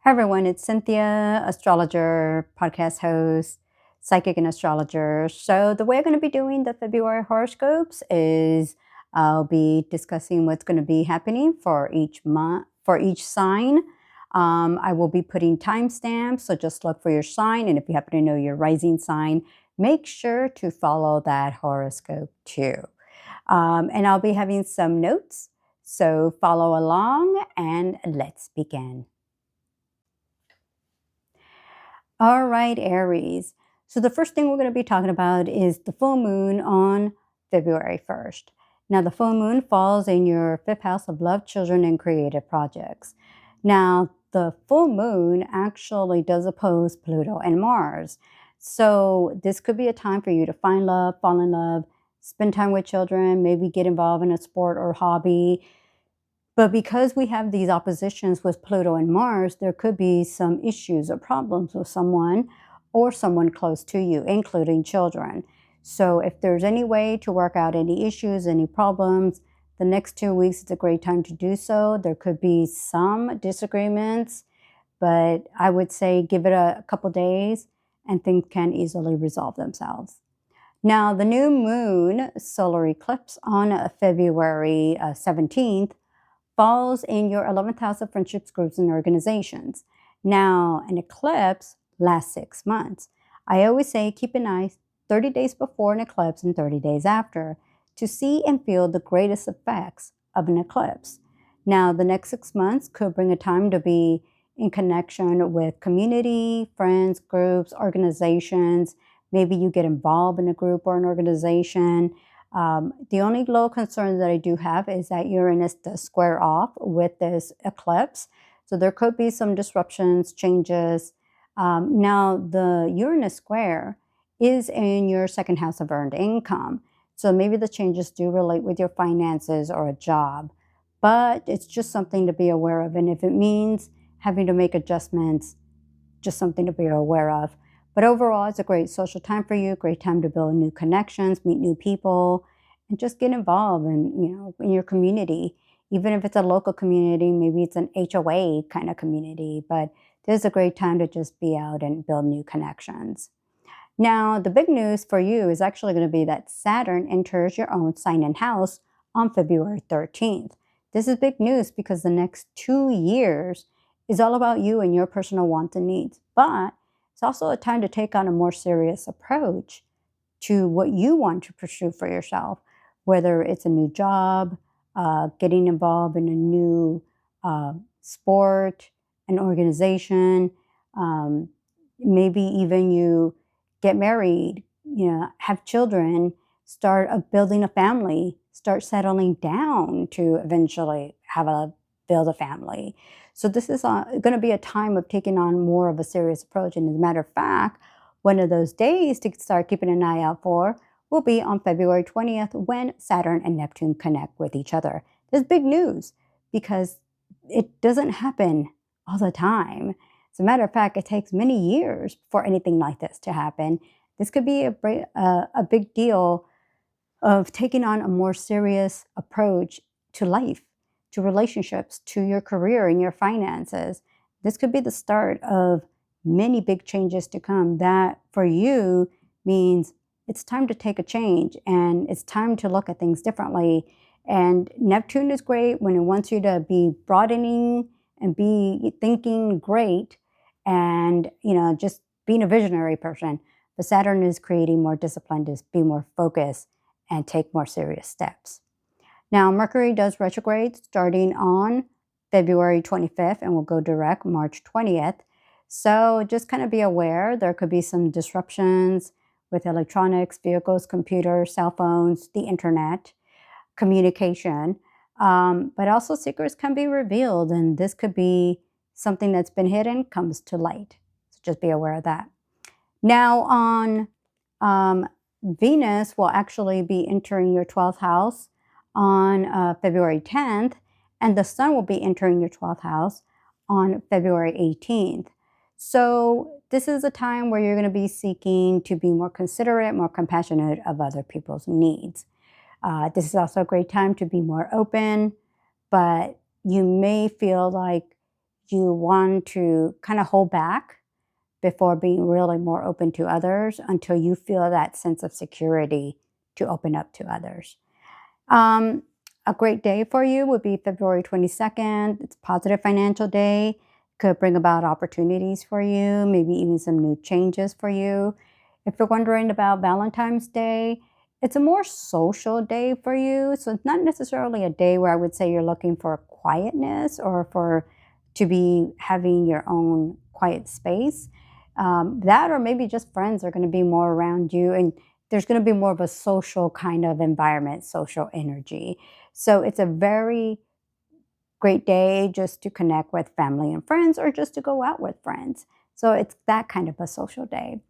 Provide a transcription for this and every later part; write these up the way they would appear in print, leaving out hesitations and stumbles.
Hi everyone, it's Cynthia, astrologer, podcast host, psychic and astrologer. So the way I'm going to be doing the February horoscopes is I'll be discussing what's going to be happening for each month, for each sign. I will be putting timestamps, so just look for your sign. And if you happen to know your rising sign, make sure to follow that horoscope too. And I'll be having some notes, so follow along and let's begin. All right, Aries. So the first thing we're going to be talking about is the full moon on February 1st. Now, the full moon falls in your fifth house of love, children, and creative projects. Now, the full moon actually does oppose Pluto and Mars. So this could be a time for you to find love, fall in love, spend time with children, maybe get involved in a sport or hobby. But because we have these oppositions with Pluto and Mars, there could be some issues or problems with someone or someone close to you, including children. So if there's any way to work out any issues, any problems, the next 2 weeks is a great time to do so. There could be some disagreements, but I would say give it a couple days and things can easily resolve themselves. Now, the new moon solar eclipse on February 17th falls in your 11th house of friendships, groups, and organizations. Now, an eclipse lasts 6 months. I always say keep an eye 30 days before an eclipse and 30 days after to see and feel the greatest effects of an eclipse. Now, the next 6 months could bring a time to be in connection with community, friends, groups, organizations. Maybe you get involved in a group or an organization. The only little concern that I do have is that Uranus does square off with this eclipse. So there could be some disruptions, changes. Now, the Uranus square is in your second house of earned income. So maybe the changes do relate with your finances or a job. But it's just something to be aware of. And if it means having to make adjustments, just something to be aware of. But overall, it's a great social time for you, great time to build new connections, meet new people, and just get involved in your community. Even if it's a local community, maybe it's an HOA kind of community, but this is a great time to just be out and build new connections. Now, the big news for you is actually going to be that Saturn enters your own sign and house on February 13th. This is big news because the next 2 years is all about you and your personal wants and needs. But it's also a time to take on a more serious approach to what you want to pursue for yourself, whether it's a new job, getting involved in a new sport, an organization, maybe even you get married, have children, start building a family, start settling down to eventually build a family. So this is going to be a time of taking on more of a serious approach. And as a matter of fact, one of those days to start keeping an eye out for will be on February 20th when Saturn and Neptune connect with each other. This is big news because it doesn't happen all the time. As a matter of fact, it takes many years for anything like this to happen. This could be a big deal of taking on a more serious approach to life, to relationships, to your career and your finances. This could be the start of many big changes to come. That for you means it's time to take a change and it's time to look at things differently. And Neptune is great when it wants you to be broadening and be thinking great and, just being a visionary person. But Saturn is creating more discipline to be more focused and take more serious steps. Now, Mercury does retrograde starting on February 25th and will go direct March 20th. So just kind of be aware there could be some disruptions with electronics, vehicles, computers, cell phones, the internet, communication. But also secrets can be revealed, and this could be something that's been hidden comes to light. So just be aware of that. Now on Venus will actually be entering your 12th house on February 10th, and the Sun will be entering your 12th house on February 18th. So this is a time where you're going to be seeking to be more considerate, more compassionate of other people's needs. This is also a great time to be more open, but you may feel like you want to kind of hold back before being really more open to others until you feel that sense of security to open up to others. A great day for you would be February 22nd. It's a positive financial day. Could bring about opportunities for you, maybe even some new changes for you. If you're wondering about Valentine's Day, it's a more social day for you. So it's not necessarily a day where I would say you're looking for quietness or for to be having your own quiet space. That or maybe just friends are going to be more around you, and there's going to be more of a social kind of environment, social energy. So it's a very great day just to connect with family and friends or just to go out with friends. So it's that kind of a social day.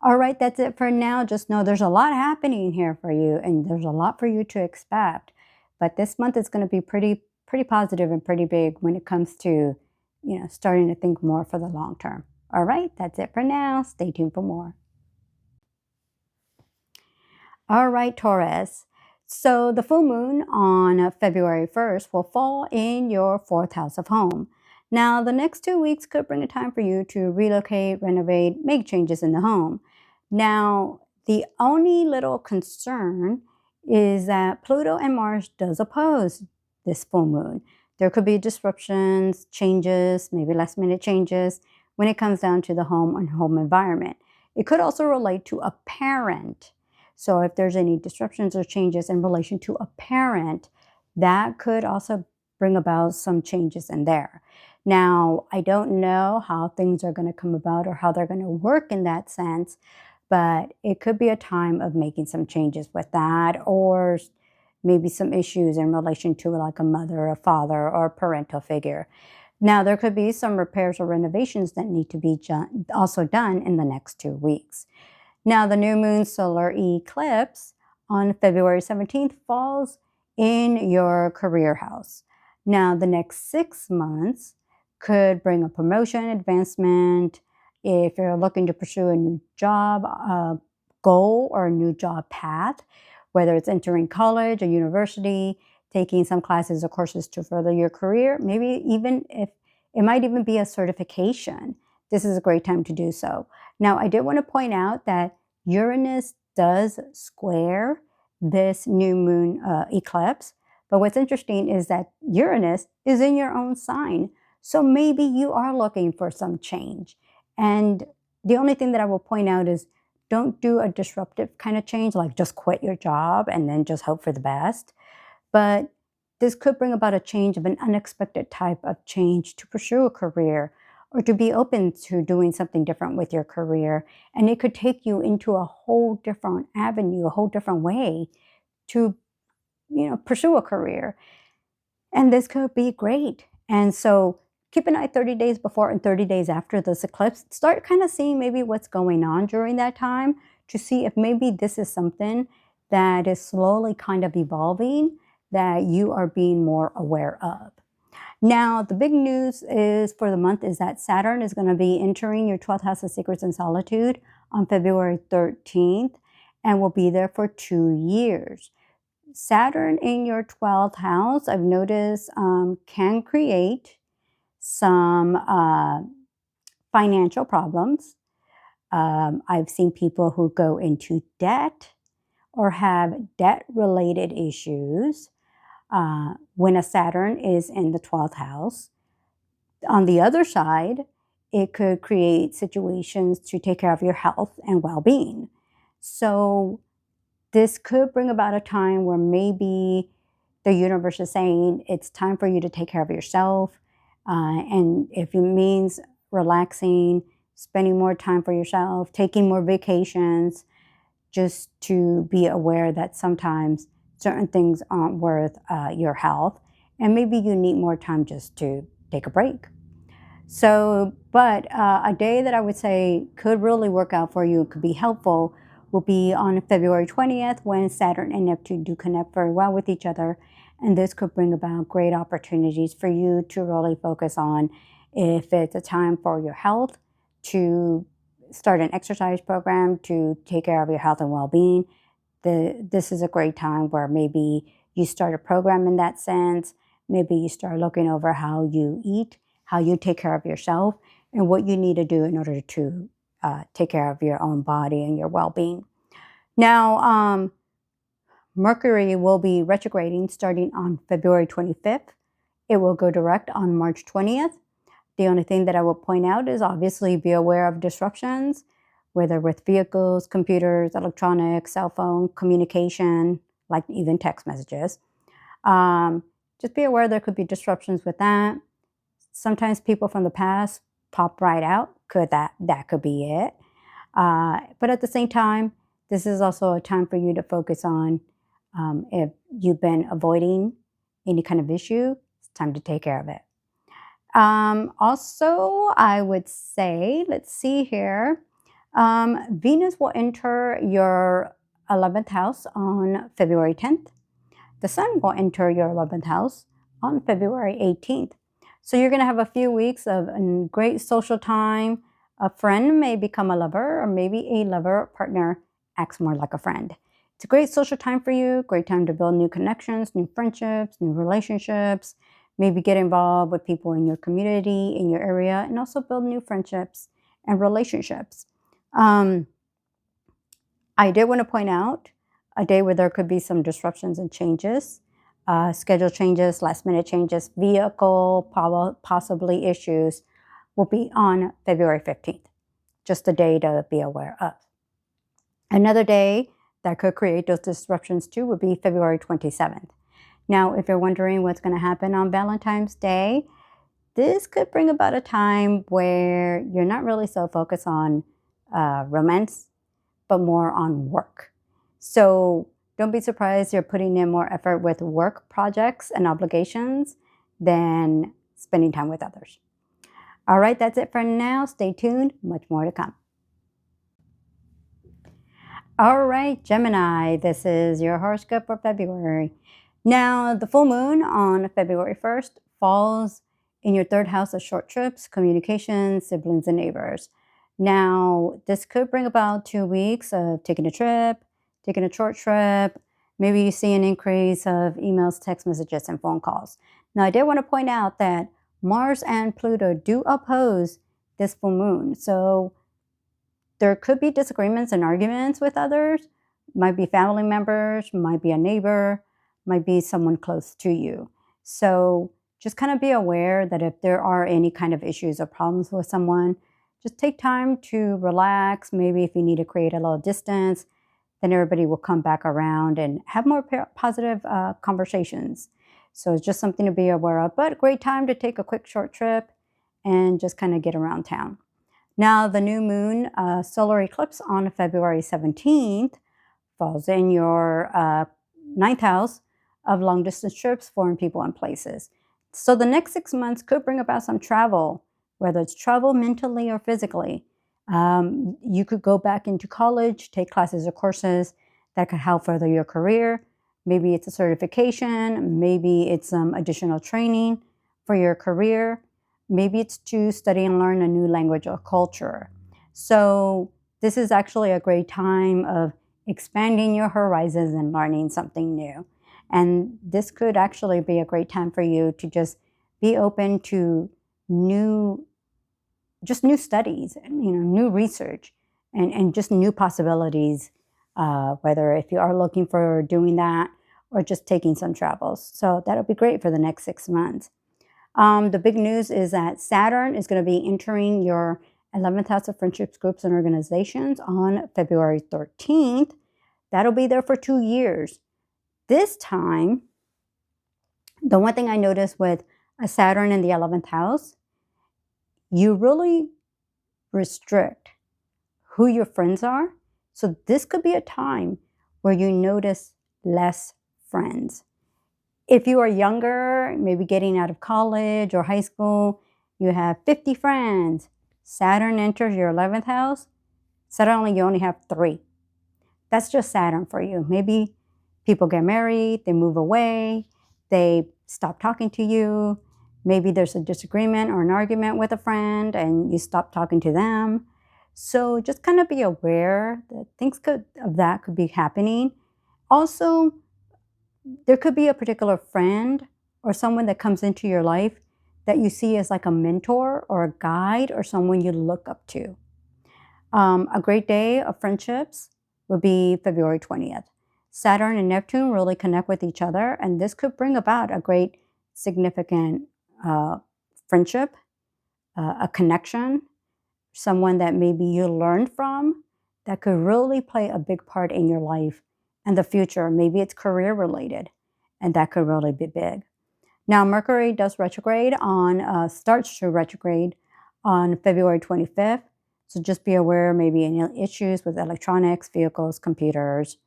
All right, that's it for now. Just know there's a lot happening here for you and there's a lot for you to expect. But this month is going to be pretty positive and pretty big when it comes to, starting to think more for the long term. All right, that's it for now. Stay tuned for more. All right, Taurus. So the full moon on February 1st will fall in your 4th house of home. Now, the next 2 weeks could bring a time for you to relocate, renovate, make changes in the home. Now, the only little concern is that Pluto and Mars does oppose this full moon. There could be disruptions, changes, maybe last minute changes when it comes down to the home and home environment. It could also relate to a parent. So if there's any disruptions or changes in relation to a parent, that could also bring about some changes in there. Now, I don't know how things are going to come about or how they're going to work in that sense, but it could be a time of making some changes with that, or maybe some issues in relation to like a mother, a father, or a parental figure. Now, there could be some repairs or renovations that need to be also done in the next 2 weeks. Now, the new moon solar eclipse on February 17th falls in your career house. Now, the next 6 months could bring a promotion, advancement, if you're looking to pursue a new job goal or a new job path, whether it's entering college or university, taking some classes or courses to further your career, maybe even if it might even be a certification. This is a great time to do so. Now, I did want to point out that Uranus does square this new moon eclipse. But what's interesting is that Uranus is in your own sign. So maybe you are looking for some change. And the only thing that I will point out is don't do a disruptive kind of change, like just quit your job and then just hope for the best. But this could bring about a change of an unexpected type of change to pursue a career or to be open to doing something different with your career. And it could take you into a whole different avenue, a whole different way to, pursue a career. And this could be great. And so keep an eye 30 days before and 30 days after this eclipse. Start kind of seeing maybe what's going on during that time to see if maybe this is something that is slowly kind of evolving that you are being more aware of. Now, the big news is for the month is that Saturn is going to be entering your 12th house of secrets and solitude on February 13th and will be there for 2 years. Saturn in your 12th house, I've noticed, can create some financial problems. I've seen people who go into debt or have debt-related issues when a Saturn is in the 12th house. On the other side, it could create situations to take care of your health and well-being. So this could bring about a time where maybe the universe is saying it's time for you to take care of yourself. And if it means relaxing, spending more time for yourself, taking more vacations, just to be aware that sometimes certain things aren't worth your health. And maybe you need more time just to take a break. So, but a day that I would say could really work out for you, could be helpful, will be on February 20th when Saturn and Neptune do connect very well with each other. And this could bring about great opportunities for you to really focus on if it's a time for your health, to start an exercise program to take care of your health and well-being. This is a great time where maybe you start a program in that sense. Maybe you start looking over how you eat, how you take care of yourself and what you need to do in order to take care of your own body and your well-being. Now, Mercury will be retrograding starting on February 25th. It will go direct on March 20th. The only thing that I will point out is obviously be aware of disruptions, whether with vehicles, computers, electronics, cell phone, communication, like even text messages. Just be aware there could be disruptions with that. Sometimes people from the past pop right out. That could be it. But at the same time, this is also a time for you to focus on if you've been avoiding any kind of issue, it's time to take care of it. Also, I would say, let's see here, Venus will enter your 11th house on February 10th. The Sun will enter your 11th house on February 18th. So you're going to have a few weeks of a great social time. A friend may become a lover, or maybe a lover partner acts more like a friend. It's a great social time for you, great time to build new connections, new friendships, new relationships, maybe get involved with people in your community, in your area, and also build new friendships and relationships. I did want to point out a day where there could be some disruptions and changes, schedule changes, last minute changes, vehicle, possibly issues will be on February 15th. Just a day to be aware of. Another day that could create those disruptions too would be February 27th. Now, if you're wondering what's going to happen on Valentine's Day, this could bring about a time where you're not really so focused on romance, but more on work. So don't be surprised you're putting in more effort with work projects and obligations than spending time with others. All right, that's it for now. Stay tuned, much more to come. All right, Gemini, this is your horoscope for February. Now, the full moon on February 1st falls in your 3rd house of short trips, communication, siblings, and neighbors. Now, this could bring about 2 weeks of taking a trip, taking a short trip. Maybe you see an increase of emails, text messages, and phone calls. Now, I did want to point out that Mars and Pluto do oppose this full moon. So there could be disagreements and arguments with others. Might be family members, might be a neighbor, might be someone close to you. So just kind of be aware that if there are any kind of issues or problems with someone, just take time to relax. Maybe if you need to create a little distance, then everybody will come back around and have more positive conversations. So it's just something to be aware of, but a great time to take a quick short trip and just kind of get around town. Now, the new moon solar eclipse on February 17th falls in your 9th house of long distance trips, foreign people, and places. So the next 6 months could bring about some travel, whether it's travel mentally or physically. You could go back into college, take classes or courses that could help further your career. Maybe it's a certification, maybe it's some additional training for your career. Maybe it's to study and learn a new language or culture. So this is actually a great time of expanding your horizons and learning something new. And this could actually be a great time for you to just be open to new studies, new research, and just new possibilities, whether if you are looking for doing that or just taking some travels. So that'll be great for the next 6 months. The big news is that Saturn is going to be entering your 11th house of friendships, groups, and organizations on February 13th. That'll be there for 2 years. This time, the one thing I noticed with a Saturn in the 11th house, you really restrict who your friends are. So this could be a time where you notice less friends. If you are younger, maybe getting out of college or high school, you have 50 friends. Saturn enters your 11th house. Suddenly you only have 3. That's just Saturn for you. Maybe people get married, they move away, they stop talking to you. Maybe there's a disagreement or an argument with a friend and you stop talking to them. So just kind of be aware that things could be happening. Also, there could be a particular friend or someone that comes into your life that you see as like a mentor or a guide or someone you look up to. A great day of friendships would be February 20th. Saturn and Neptune really connect with each other, and this could bring about a great significant friendship, a connection, someone that maybe you learned from that could really play a big part in your life and the future. Maybe it's career related, and that could really be big. Now, Mercury does retrograde starts to retrograde on February 25th. So just be aware, maybe any issues with electronics, vehicles, computers.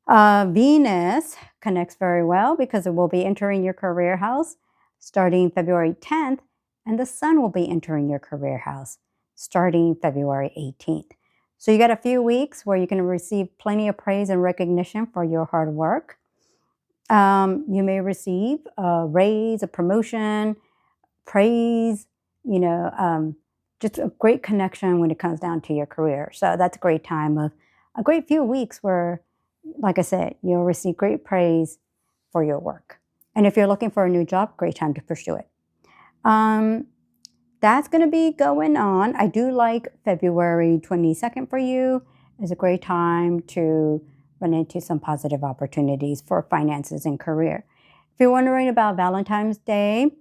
Venus connects very well because it will be entering your career house starting February 10th, and the Sun will be entering your career house starting February 18th. So you got a few weeks where you can receive plenty of praise and recognition for your hard work. You may receive a raise, a promotion, praise, just a great connection when it comes down to your career. So that's a great time of a great few weeks where, like I said, you'll receive great praise for your work. And if you're looking for a new job, great time to pursue it. That's going to be going on. I do like February 22nd for you. It's a great time to run into some positive opportunities for finances and career. If you're wondering about Valentine's Day,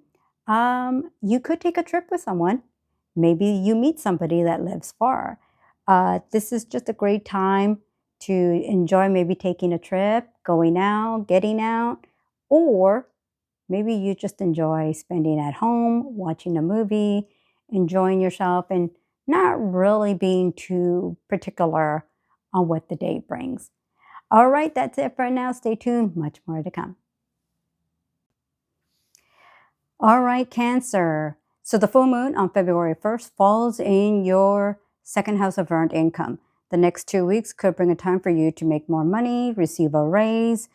you could take a trip with someone. Maybe you meet somebody that lives far. This is just a great time to enjoy maybe taking a trip, going out, getting out, or maybe you just enjoy spending at home, watching a movie, enjoying yourself, and not really being too particular on what the day brings. All right, that's it for now. Stay tuned, much more to come. All right, Cancer. So the full moon on February 1st falls in your second house of earned income. The next 2 weeks could bring a time for you to make more money, receive a raise.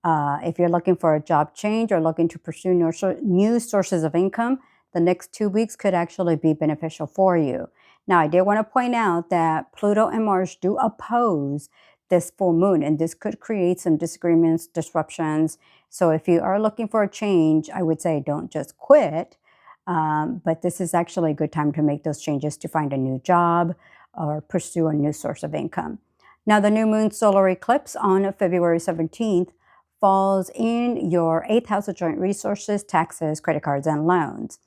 If you're looking for a job change or looking to pursue new sources of income, the next 2 weeks could actually be beneficial for you. Now, I did want to point out that Pluto and Mars do oppose this full moon, and this could create some disagreements, disruptions. So if you are looking for a change, I would say don't just quit, but this is actually a good time to make those changes to find a new job or pursue a new source of income. Now, the new moon solar eclipse on February 17th falls in your 8th house of joint resources, taxes, credit cards, and loans.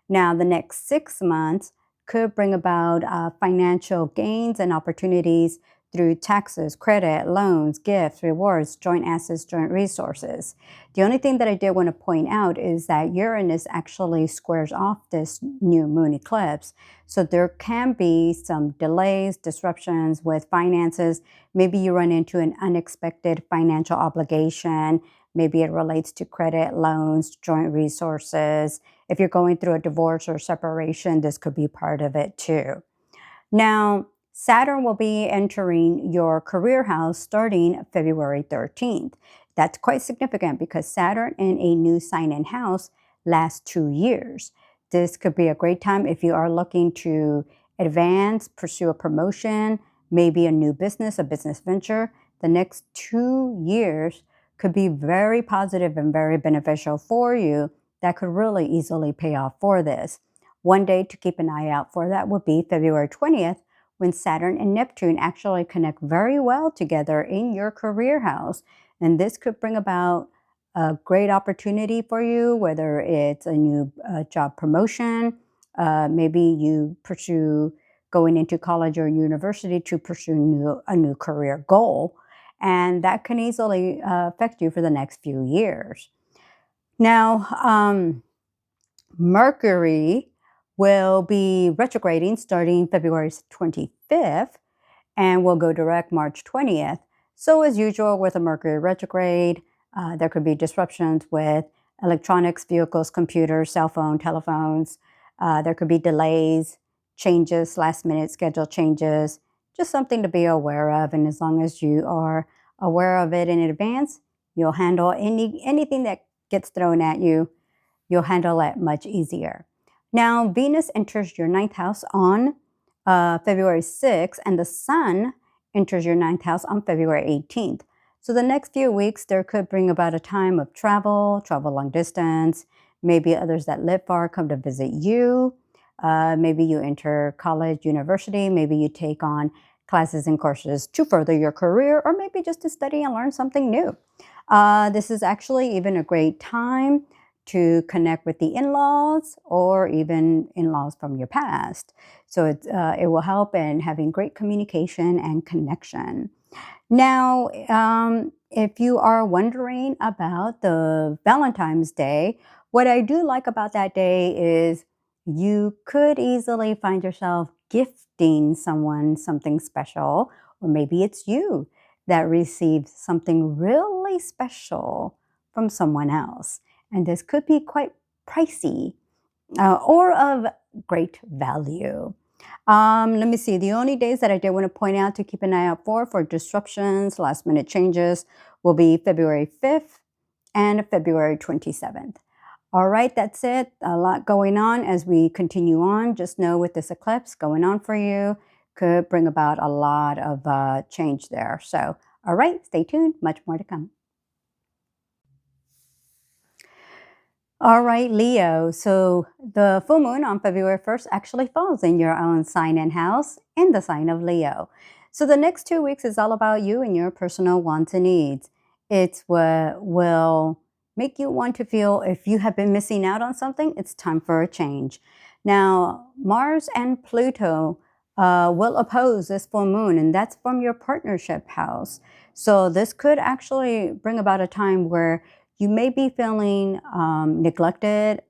Now, the next 6 months could bring about financial gains and opportunities through taxes, credit, loans, gifts, rewards, joint assets, joint resources. The only thing that I did want to point out is that Uranus actually squares off this new moon eclipse. So there can be some delays, disruptions with finances. Maybe you run into an unexpected financial obligation. Maybe it relates to credit, loans, joint resources. If you're going through a divorce or separation, this could be part of it too. Now, Saturn will be entering your career house starting February 13th. That's quite significant because Saturn in a new sign and house lasts 2 years. This could be a great time if you are looking to advance, pursue a promotion, maybe a new business, a business venture. The next 2 years could be very positive and very beneficial for you. That could really easily pay off for this. One day to keep an eye out for that would be February 20th, when Saturn and Neptune actually connect very well together in your career house. And this could bring about a great opportunity for you, whether it's a new job promotion, maybe you pursue going into college or university to pursue a new career goal. And that can easily affect you for the next few years. Now, Mercury will be retrograding starting February 25th and will go direct March 20th. So as usual with a Mercury retrograde, there could be disruptions with electronics, vehicles, computers, cell phone, telephones. There could be delays, changes, last minute schedule changes, just something to be aware of. And as long as you are aware of it in advance, you'll handle anything that gets thrown at you, you'll handle it much easier. Now, Venus enters your 9th house on February 6th, and the Sun enters your 9th house on February 18th. So the next few weeks, there could bring about a time of travel long distance, Maybe others that live far come to visit you. Maybe you enter college, university. Maybe you take on classes and courses to further your career, or maybe just to study and learn something new. This is actually even a great time to connect with the in-laws or even in-laws from your past. So it will help in having great communication and connection. Now, if you are wondering about the Valentine's Day, what I do like about that day is you could easily find yourself gifting someone something special, or maybe it's you that receives something really special from someone else. And this could be quite pricey or of great value. Let me see. The only days that I did want to point out to keep an eye out for disruptions, last minute changes, will be February 5th and February 27th. All right, that's it. A lot going on as we continue on. Just know with this eclipse going on for you could bring about a lot of change there. So, all right, stay tuned. Much more to come. All right, Leo. So the full moon on February 1st actually falls in your own sign and house in the sign of Leo. So the next 2 weeks is all about you and your personal wants and needs. It's what will make you want to feel if you have been missing out on something, it's time for a change. Now, Mars and Pluto will oppose this full moon, and that's from your partnership house. So this could actually bring about a time where you may be feeling neglected,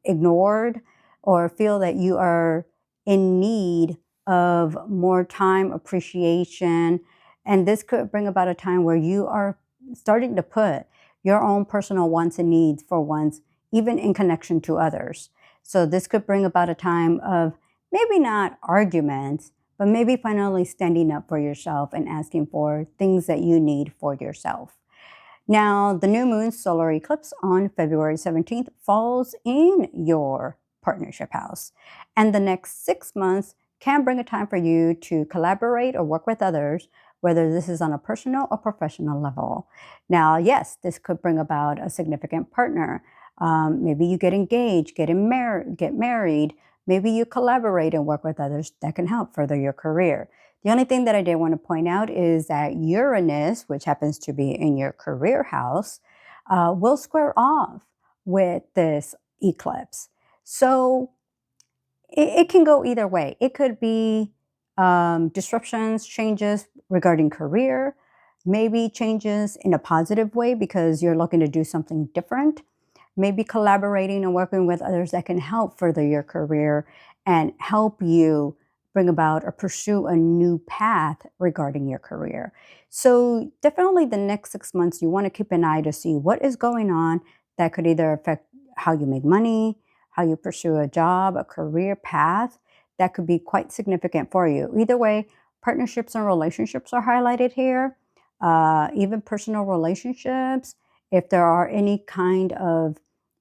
ignored, or feel that you are in need of more time, appreciation. And this could bring about a time where you are starting to put your own personal wants and needs for once, even in connection to others. So this could bring about a time of maybe not arguments, but maybe finally standing up for yourself and asking for things that you need for yourself. Now, the new moon solar eclipse on February 17th falls in your partnership house. And the next 6 months can bring a time for you to collaborate or work with others, whether this is on a personal or professional level. Now, yes, this could bring about a significant partner. Maybe you get engaged, get married. Maybe you collaborate and work with others that can help further your career. The only thing that I did want to point out is that Uranus, which happens to be in your career house, will square off with this eclipse. So it can go either way. It could be disruptions, changes regarding career, maybe changes in a positive way because you're looking to do something different, maybe collaborating and working with others that can help further your career and help you bring about or pursue a new path regarding your career. So definitely the next 6 months, you want to keep an eye to see what is going on that could either affect how you make money, how you pursue a job, a career path that could be quite significant for you. Either way, partnerships and relationships are highlighted here, even personal relationships. If there are any kind of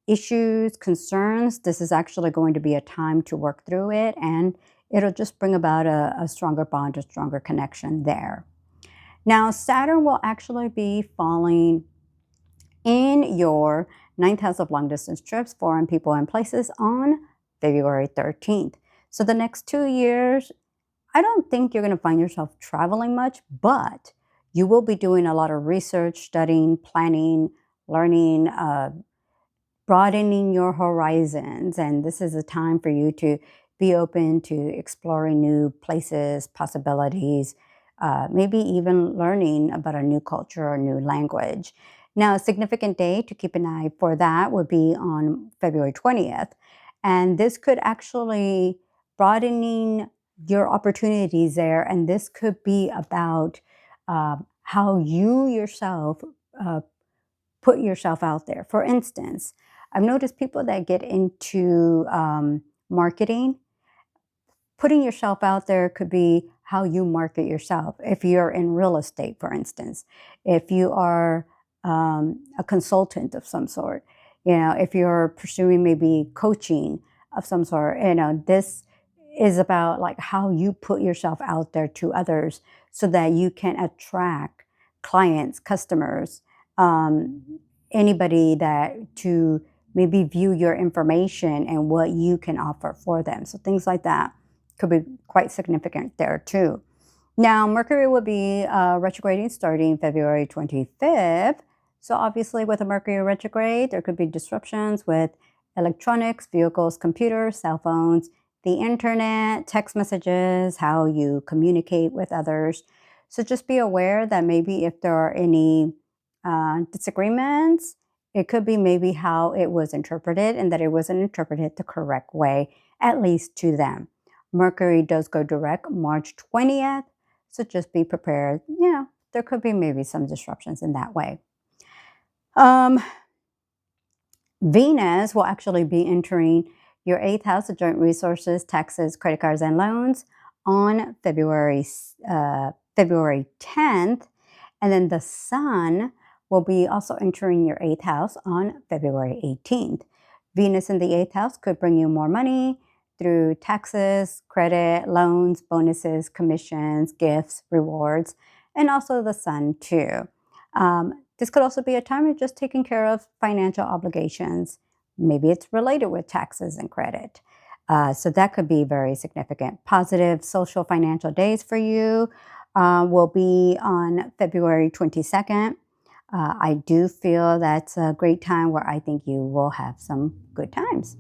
issues, concerns, this is actually going to be a time to work through it, and it'll just bring about a stronger bond, a stronger connection there. Now, Saturn will actually be falling in your ninth house of long distance trips, foreign people and places on February 13th. So the next 2 years, I don't think you're going to find yourself traveling much, but you will be doing a lot of research, studying, planning, learning, broadening your horizons. And this is a time for you to be open to exploring new places, possibilities, maybe even learning about a new culture or new language. Now, a significant day to keep an eye for that would be on February 20th. And this could actually broadening your opportunities there. And this could be about how you yourself put yourself out there. For instance, I've noticed people that get into marketing, putting yourself out there could be how you market yourself. If you're in real estate, for instance, if you are a consultant of some sort, if you're pursuing maybe coaching of some sort, this is about like how you put yourself out there to others so that you can attract clients, customers, anybody that to maybe view your information and what you can offer for them. So things like that could be quite significant there too. Now, Mercury will be retrograding starting February 25th. So obviously with a Mercury retrograde, there could be disruptions with electronics, vehicles, computers, cell phones, the internet, text messages, how you communicate with others. So just be aware that maybe if there are any disagreements, it could be maybe how it was interpreted and that it wasn't interpreted the correct way, at least to them. Mercury does go direct March 20th, so just be prepared. There could be maybe some disruptions in that way. Venus will actually be entering your 8th house of joint resources, taxes, credit cards, and loans on February 10th. And then the Sun will be also entering your 8th house on February 18th. Venus in the 8th house could bring you more money through taxes, credit, loans, bonuses, commissions, gifts, rewards, and also the Sun too. This could also be a time of just taking care of financial obligations. Maybe it's related with taxes and credit. So that could be very significant. Positive social financial days for you will be on February 22nd. I do feel that's a great time where I think you will have some good times.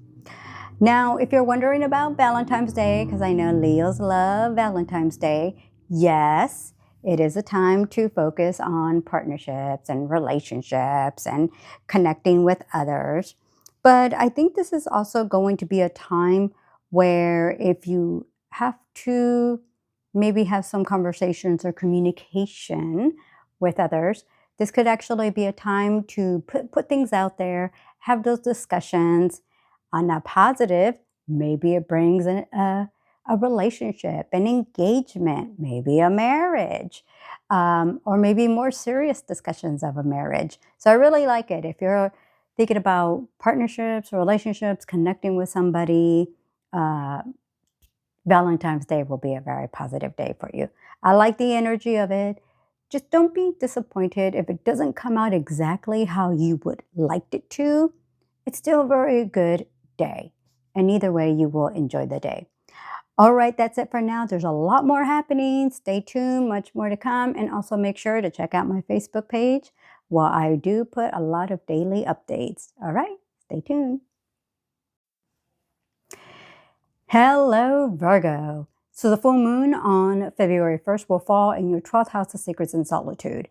Now, if you're wondering about Valentine's Day, because I know Leos love Valentine's Day, yes, it is a time to focus on partnerships and relationships and connecting with others. But I think this is also going to be a time where if you have to maybe have some conversations or communication with others, this could actually be a time to put things out there, have those discussions. On a positive, maybe it brings a relationship, an engagement, maybe a marriage, or maybe more serious discussions of a marriage. So I really like it. If you're thinking about partnerships, relationships, connecting with somebody, Valentine's Day will be a very positive day for you. I like the energy of it. Just don't be disappointed if it doesn't come out exactly how you would like it to. It's still a very good day. And either way, you will enjoy the day. All right, that's it for now. There's a lot more happening. Stay tuned, much more to come. And also make sure to check out my Facebook page where I do put a lot of daily updates. All right, stay tuned. Hello, Virgo. So the full moon on February 1st will fall in your 12th house of secrets and solitude.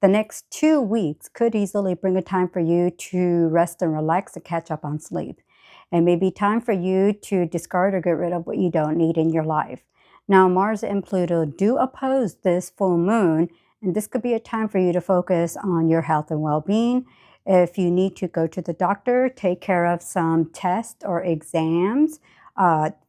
The next 2 weeks could easily bring a time for you to rest and relax and catch up on sleep. It may be time for you to discard or get rid of what you don't need in your life. Now, Mars and Pluto do oppose this full moon, and this could be a time for you to focus on your health and well-being. If you need to go to the doctor, take care of some tests or exams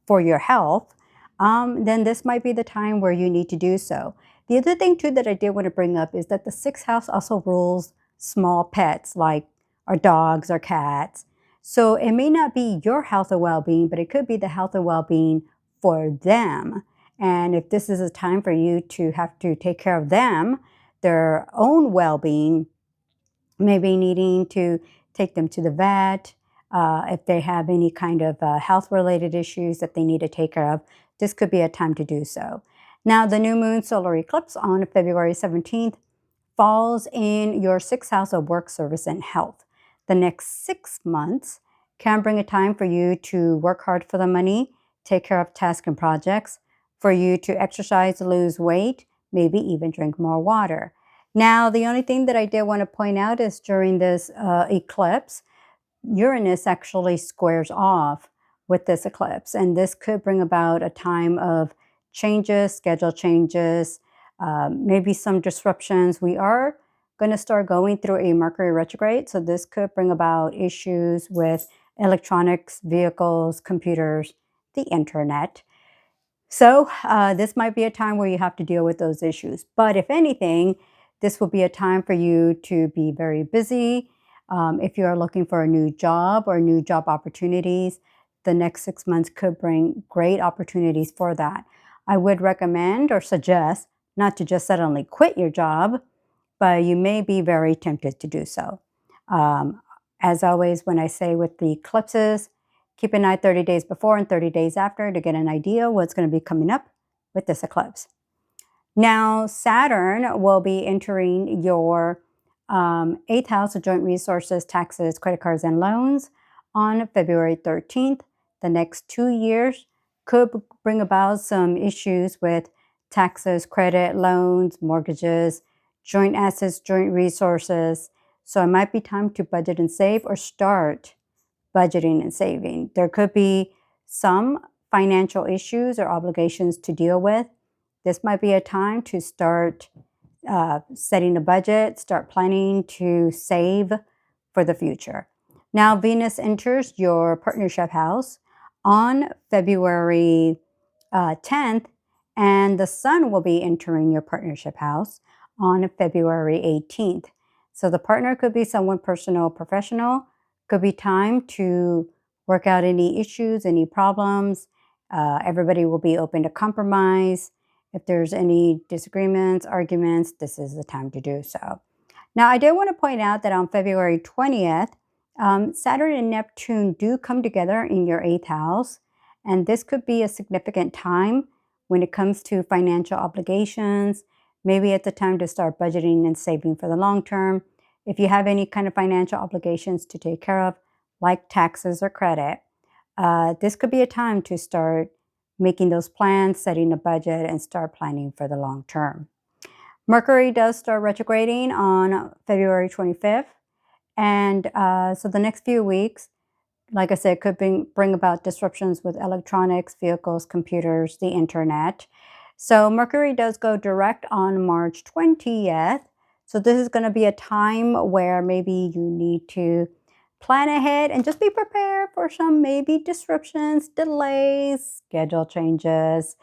for your health, then this might be the time where you need to do so. The other thing too that I did want to bring up is that the 6th house also rules small pets like our dogs or cats. So it may not be your health or well-being, but it could be the health and well-being for them. And if this is a time for you to have to take care of them, their own well-being, maybe needing to take them to the vet, if they have any kind of health-related issues that they need to take care of, this could be a time to do so. Now, the new moon solar eclipse on February 17th falls in your 6th house of work, service, and health. The next 6 months can bring a time for you to work hard for the money, take care of tasks and projects, for you to exercise, lose weight, maybe even drink more water. Now, the only thing that I did want to point out is during this eclipse, Uranus actually squares off with this eclipse, and this could bring about a time of changes, schedule changes, maybe some disruptions. We are going to start going through a Mercury retrograde, so this could bring about issues with electronics, vehicles, computers, the internet. So this might be a time where you have to deal with those issues. But if anything, this will be a time for you to be very busy. If you are looking for a new job or new job opportunities, the next 6 months could bring great opportunities for that. I would recommend or suggest not to just suddenly quit your job, but you may be very tempted to do so. As always, when I say with the eclipses, keep an eye 30 days before and 30 days after to get an idea what's going to be coming up with this eclipse. Now, Saturn will be entering your 8th house of joint resources, taxes, credit cards, and loans on February 13th. The next 2 years could bring about some issues with taxes, credit, loans, mortgages, joint assets, joint resources. So it might be time to budget and save or start budgeting and saving. There could be some financial issues or obligations to deal with. This might be a time to start setting a budget, start planning to save for the future. Now, Venus enters your partnership house on February 10th, and the Sun will be entering your partnership house on February 18th. So the partner could be someone personal or professional. Could be time to work out any issues, any problems. Everybody will be open to compromise. If there's any disagreements, arguments, this is the time to do so. Now, I did want to point out that on February 20th, Saturn and Neptune do come together in your 8th house. And this could be a significant time when it comes to financial obligations. Maybe it's the time to start budgeting and saving for the long term. If you have any kind of financial obligations to take care of, like taxes or credit, this could be a time to start making those plans, setting a budget, and start planning for the long term. Mercury does start retrograding on February 25th. And so the next few weeks, like I said, could bring about disruptions with electronics, vehicles, computers, the internet. So Mercury does go direct on March 20th. So this is going to be a time where maybe you need to plan ahead and just be prepared for some maybe disruptions, delays, schedule changes.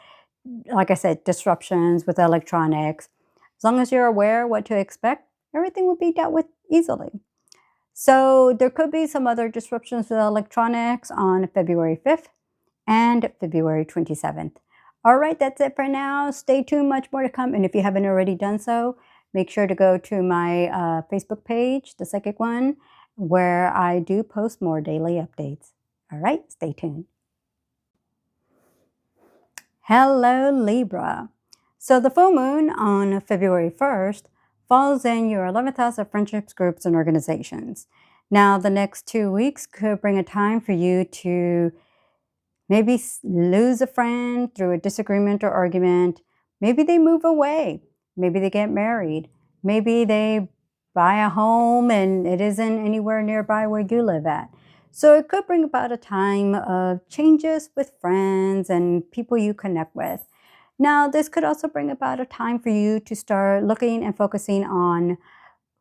Like I said, disruptions with electronics. As long as you're aware what to expect, everything will be dealt with easily. So there could be some other disruptions with electronics on February 5th and February 27th. All right, that's it for now. Stay tuned, much more to come. And if you haven't already done so, make sure to go to my Facebook page, the Psychic One, where I do post more daily updates. All right, stay tuned. Hello, Libra. So the full moon on February 1st falls in your 11th house of friendships, groups, and organizations. Now, the next 2 weeks could bring a time for you to maybe lose a friend through a disagreement or argument. Maybe they move away. Maybe they get married. Maybe they buy a home and it isn't anywhere nearby where you live at. So it could bring about a time of changes with friends and people you connect with. Now, this could also bring about a time for you to start looking and focusing on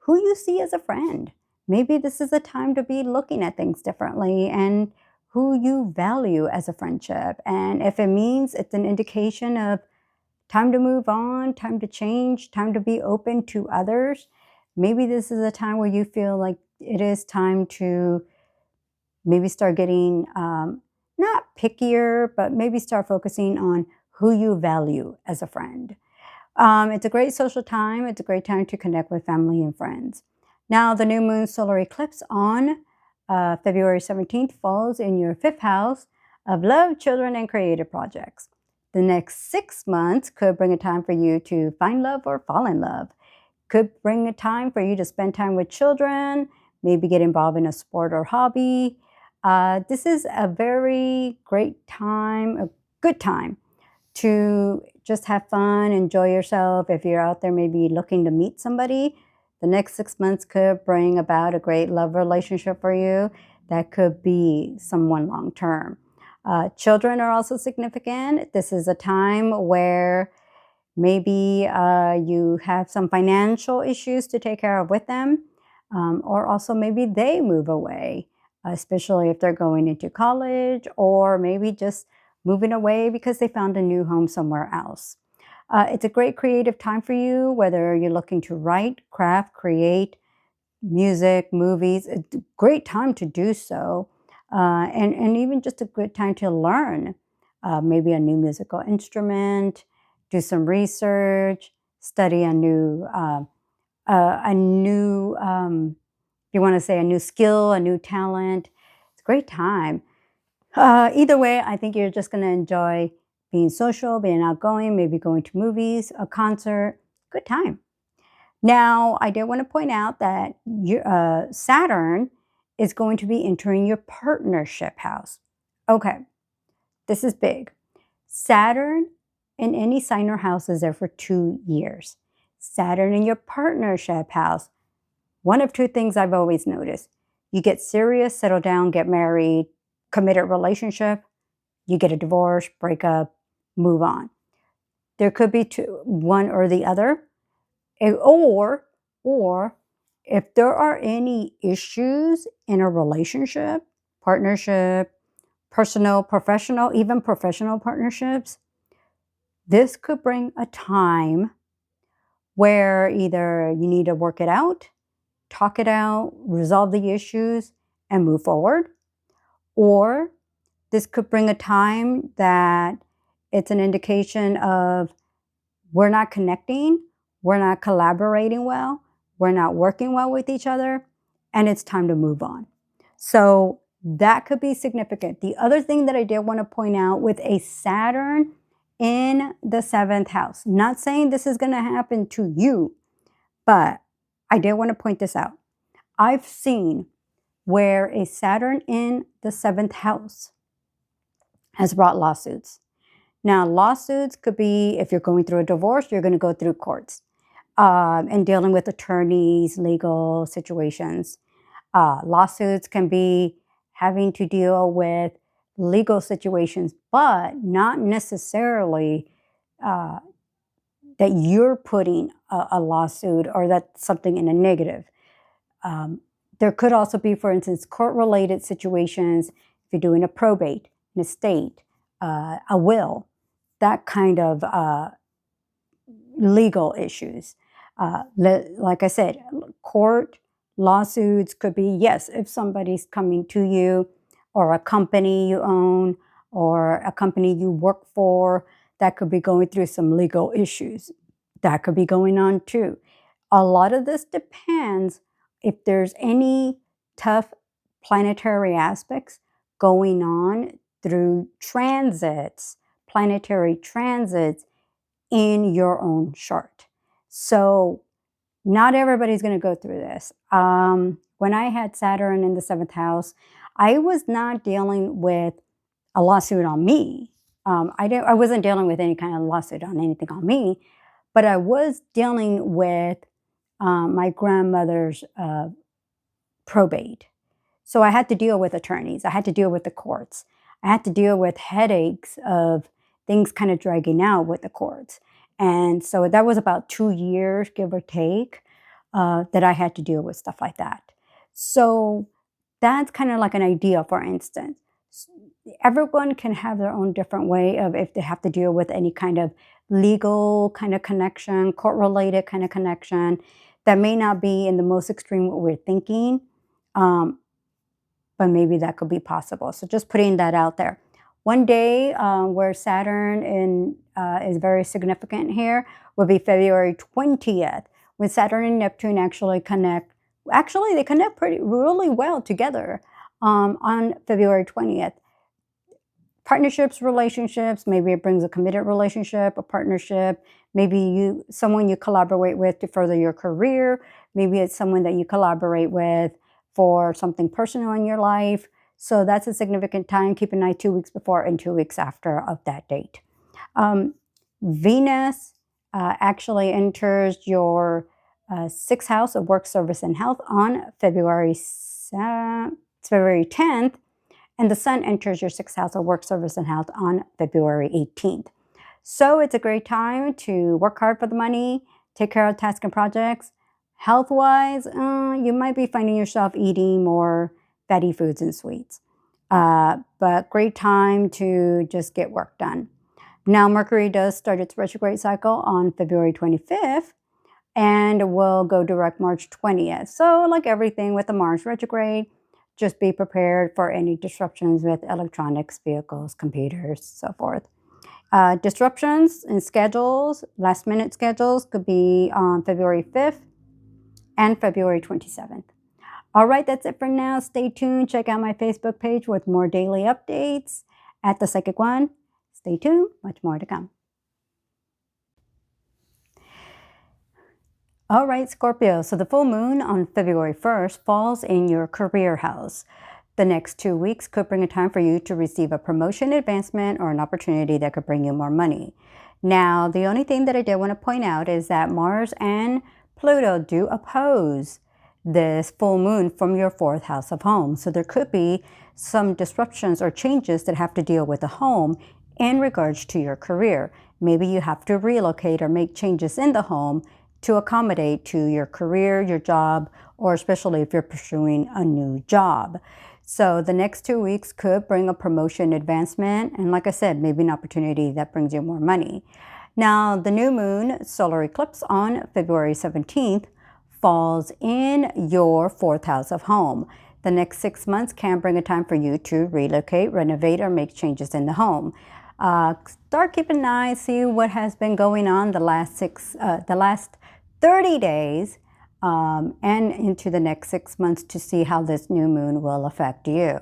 who you see as a friend. Maybe this is a time to be looking at things differently and who you value as a friendship. And if it means it's an indication of time to move on, time to change, time to be open to others, maybe this is a time where you feel like it is time to maybe start getting not pickier, but maybe start focusing on who you value as a friend. It's a great social time. It's a great time to connect with family and friends. Now, the new moon solar eclipse on February 17th falls in your 5th house of love, children, and creative projects. The next 6 months could bring a time for you to find love or fall in love. Could bring a time for you to spend time with children, maybe get involved in a sport or hobby. This is a very great time, a good time to just have fun, enjoy yourself. If you're out there maybe looking to meet somebody, the next 6 months could bring about a great love relationship for you. That could be someone long-term. Children are also significant. This is a time where maybe you have some financial issues to take care of with them, or also maybe they move away, especially if they're going into college, or maybe just moving away because they found a new home somewhere else. It's a great creative time for you, whether you're looking to write, craft, create, music, movies. It's a great time to do so, and even just a good time to learn maybe a new musical instrument, do some research, study a new you want to say a new skill, a new talent. It's a great time. Either way, I think you're just going to enjoy being social, being outgoing, maybe going to movies, a concert. Good time. Now, I did want to point out that Saturn is going to be entering your partnership house. Okay, this is big. Saturn in any sign or house is there for 2 years. Saturn in your partnership house, one of two things I've always noticed. You get serious, settle down, get married, committed relationship, you get a divorce, break up, move on. There could be one or the other. Or if there are any issues in a relationship, partnership, personal, professional, even professional partnerships, this could bring a time where either you need to work it out, talk it out, resolve the issues, and move forward. Or this could bring a time that it's an indication of we're not connecting, we're not collaborating well, we're not working well with each other, and it's time to move on. So that could be significant. The other thing that I did want to point out with a Saturn in the 7th house, not saying this is going to happen to you, but I did want to point this out. I've seen where a Saturn in the 7th house has brought lawsuits. Now, lawsuits could be, if you're going through a divorce, you're going to go through courts and dealing with attorneys, legal situations. Lawsuits can be having to deal with legal situations, but not necessarily that you're putting a lawsuit or that's something in a negative. There could also be, for instance, court-related situations. If you're doing a probate, an estate, a will, that kind of legal issues. Like I said, court lawsuits could be, yes, if somebody's coming to you or a company you own or a company you work for, that could be going through some legal issues. That could be going on too. A lot of this depends if there's any tough planetary aspects going on through transits, planetary transits in your own chart. So not everybody's going to go through this. When I had Saturn in the 7th house, I was not dealing with a lawsuit on me. I wasn't dealing with any kind of lawsuit on anything on me, but I was dealing with my grandmother's probate. So I had to deal with attorneys. I had to deal with the courts. I had to deal with headaches of things kind of dragging out with the courts. And so that was about 2 years, give or take, that I had to deal with stuff like that. So that's kind of like an idea, for instance. Everyone can have their own different way of if they have to deal with any kind of legal kind of connection, court-related kind of connection, that may not be in the most extreme what we're thinking, but maybe that could be possible. So just putting that out there. One day where Saturn is very significant here will be February 20th, when Saturn and Neptune actually connect. Actually, they connect really well together on February 20th. Partnerships, relationships, maybe it brings a committed relationship, a partnership, maybe someone you collaborate with to further your career, maybe it's someone that you collaborate with for something personal in your life. So that's a significant time. Keep an eye 2 weeks before and 2 weeks after of that date. Venus actually enters your 6th house of work, service, and health on February 10th. And the Sun enters your 6th house of work, service, and health on February 18th. So it's a great time to work hard for the money, take care of tasks and projects. Health-wise, you might be finding yourself eating more fatty foods and sweets. But great time to just get work done. Now, Mercury does start its retrograde cycle on February 25th and will go direct March 20th. So like everything with the Mars retrograde, just be prepared for any disruptions with electronics, vehicles, computers, so forth. Disruptions in schedules, last-minute schedules, could be on February 5th and February 27th. All right, that's it for now. Stay tuned. Check out my Facebook page with more daily updates at The Psychic One. Stay tuned. Much more to come. All right, Scorpio. So the full moon on February 1st falls in your career house. The next 2 weeks could bring a time for you to receive a promotion, advancement, or an opportunity that could bring you more money. Now, the only thing that I did want to point out is that Mars and Pluto do oppose this full moon from your 4th house of home. So there could be some disruptions or changes that have to deal with the home in regards to your career. Maybe you have to relocate or make changes in the home to accommodate to your career, your job, or especially if you're pursuing a new job. So the next 2 weeks could bring a promotion, advancement, and like I said, maybe an opportunity that brings you more money. Now, the new moon solar eclipse on February 17th falls in your 4th house of home. The next 6 months can bring a time for you to relocate, renovate, or make changes in the home. Start keeping an eye, see what has been going on the last 30 days and into the next 6 months to see how this new moon will affect you.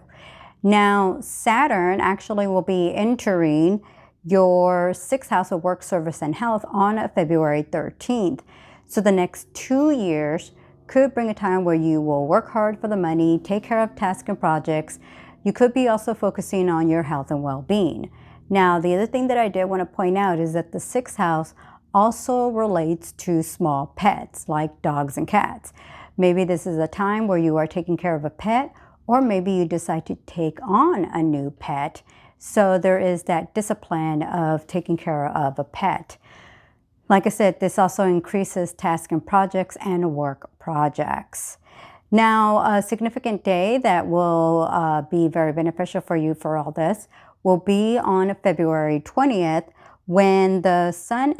Now, Saturn actually will be entering your 6th house of work, service, and health on February 13th. So the next 2 years could bring a time where you will work hard for the money, take care of tasks and projects. You could be also focusing on your health and well-being. Now, the other thing that I did want to point out is that the 6th house also relates to small pets like dogs and cats. Maybe this is a time where you are taking care of a pet, or maybe you decide to take on a new pet. So there is that discipline of taking care of a pet. Like I said, this also increases tasks and projects and work projects. Now, a significant day that will be very beneficial for you for all this will be on February 20th, when the Saturn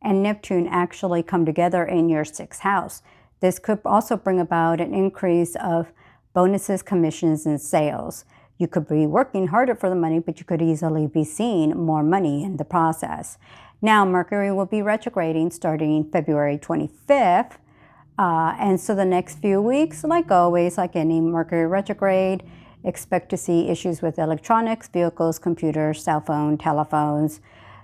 and Neptune actually come together in your 6th house. This could also bring about an increase of bonuses, commissions, and sales. You could be working harder for the money, but you could easily be seeing more money in the process. Now, Mercury will be retrograding starting February 25th. And so the next few weeks, like always, like any Mercury retrograde, expect to see issues with electronics, vehicles, computers, cell phone, telephones.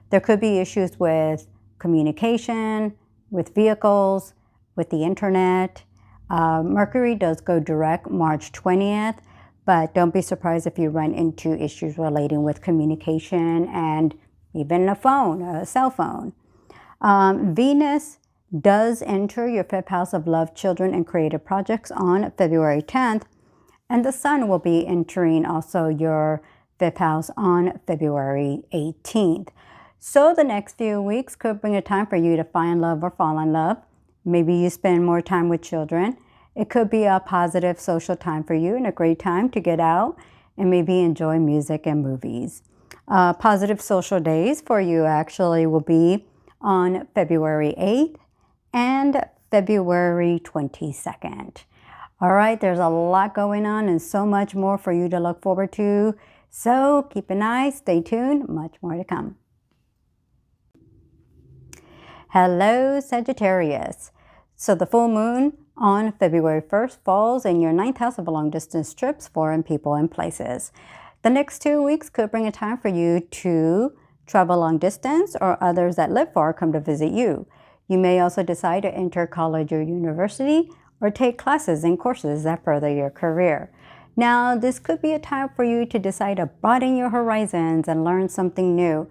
There could be issues with communication, with vehicles, with the internet. Mercury does go direct March 20th, but don't be surprised if you run into issues relating with communication and even a cell phone. Venus does enter your 5th house of love, children, and creative projects on February 10th. And the Sun will be entering also your 5th house on February 18th. So the next few weeks could bring a time for you to find love or fall in love. Maybe you spend more time with children. It could be a positive social time for you and a great time to get out and maybe enjoy music and movies. Positive social days for you actually will be on February 8th and February 22nd. All right, there's a lot going on and so much more for you to look forward to. So keep an eye, stay tuned, much more to come. Hello, Sagittarius. So the full moon on February 1st falls in your 9th house of long distance trips, foreign people and places. The next 2 weeks could bring a time for you to travel long distance, or others that live far come to visit you. You may also decide to enter college or university or take classes and courses that further your career. Now, this could be a time for you to decide to broaden your horizons and learn something new.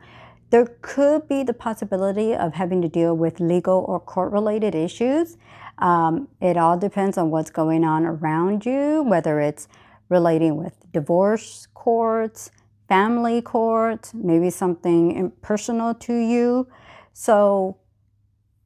There could be the possibility of having to deal with legal or court-related issues. It all depends on what's going on around you, whether it's relating with divorce courts, family courts, maybe something personal to you. So